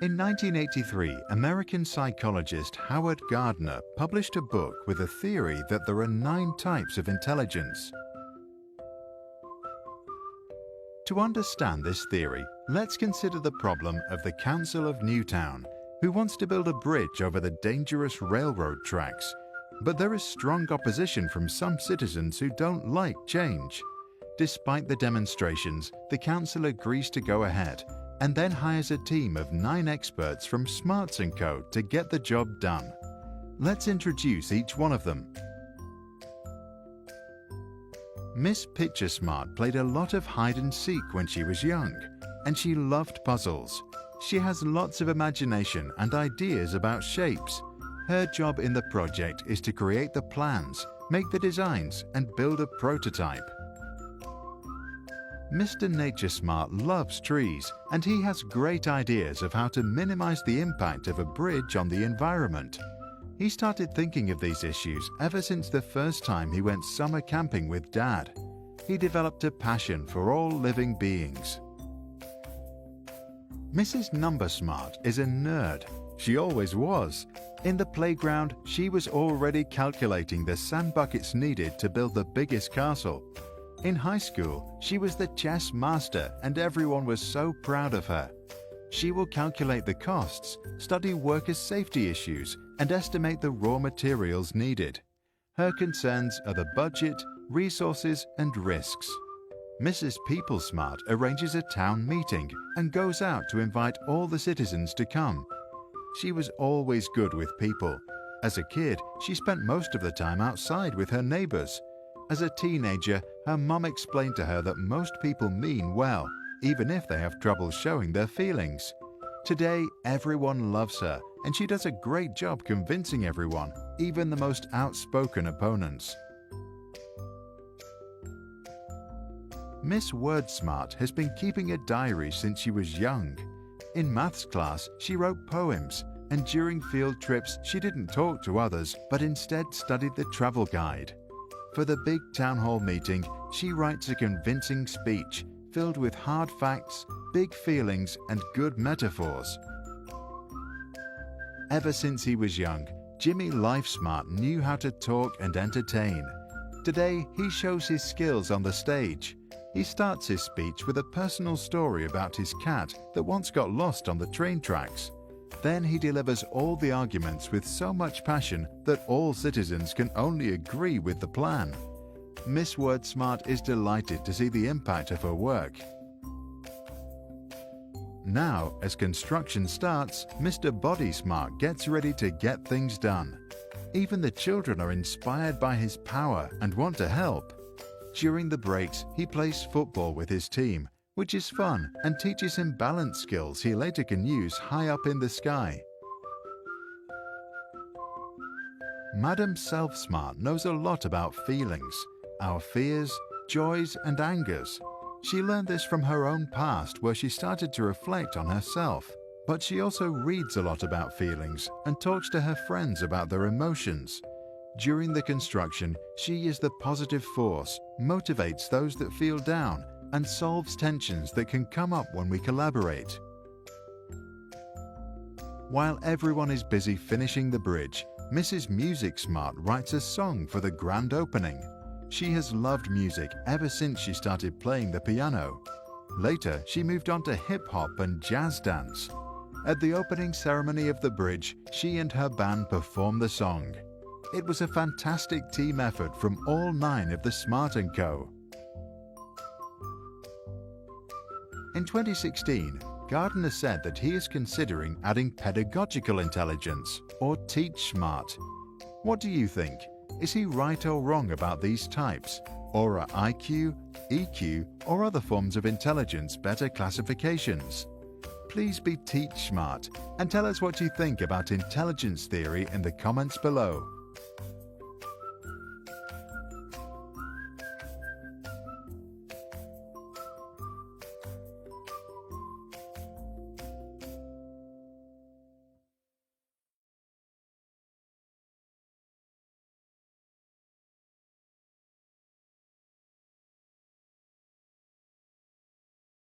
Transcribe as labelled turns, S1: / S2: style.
S1: In 1983, American psychologist Howard Gardner published a book with a theory that there are 9 types of intelligence. To understand this theory, let's consider the problem of the Council of Newtown, who wants to build a bridge over the dangerous railroad tracks. But there is strong opposition from some citizens who don't like change. Despite the demonstrations, the council agrees to go ahead and then hires a team of 9 experts from Smarts & Co. to get the job done. Let's introduce each one of them. Miss Picture Smart played a lot of hide and seek when she was young, and she loved puzzles. She has lots of imagination and ideas about shapes. Her job in the project is to create the plans, make the designs, and build a prototype. Mr. Nature Smart loves trees, and he has great ideas of how to minimize the impact of a bridge on the environment. He started thinking of these issues ever since the first time he went summer camping with Dad. He developed a passion for all living beings. Mrs. Number Smart is a nerd. She always was. In the playground, she was already calculating the sand buckets needed to build the biggest castle. In high school, she was the chess master and everyone was so proud of her. She will calculate the costs, study workers' safety issues, and estimate the raw materials needed. Her concerns are the budget, resources, and risks. Mrs. People Smart arranges a town meeting and goes out to invite all the citizens to come. She was always good with people. As a kid, she spent most of the time outside with her neighbors. As a teenager, her mom explained to her that most people mean well, even if they have trouble showing their feelings. Today, everyone loves her, and she does a great job convincing everyone, even the most outspoken opponents. Miss Wordsmart has been keeping a diary since she was young. In maths class, she wrote poems, and during field trips, she didn't talk to others, but instead studied the travel guide. For the big town hall meeting, she writes a convincing speech filled with hard facts, big feelings, and good metaphors. Ever since he was young, Jimmy LifeSmart knew how to talk and entertain. Today, he shows his skills on the stage. He starts his speech with a personal story about his cat that once got lost on the train tracks. Then he delivers all the arguments with so much passion that all citizens can only agree with the plan. Miss Wordsmart is delighted to see the impact of her work. Now, as construction starts, Mr. Body Smart gets ready to get things done. Even the children are inspired by his power and want to help. During the breaks, he plays football with his team, which is fun and teaches him balance skills he later can use high up in the sky. Madam Self-Smart knows a lot about feelings, our fears, joys, and angers. She learned this from her own past where she started to reflect on herself, but she also reads a lot about feelings and talks to her friends about their emotions. During the construction, she is the positive force, motivates those that feel down, and solves tensions that can come up when we collaborate. While everyone is busy finishing the bridge, Mrs. Music Smart writes a song for the grand opening. She has loved music ever since she started playing the piano. Later, she moved on to hip-hop and jazz dance. At the opening ceremony of the bridge, she and her band performed the song. It was a fantastic team effort from all 9 of the Smart & Co. In 2016, Gardner said that he is considering adding pedagogical intelligence, or Teach Smart. What do you think? Is he right or wrong about these types? Or are IQ, EQ, or other forms of intelligence better classifications? Please be Teach Smart and tell us what you think about intelligence theory in the comments below.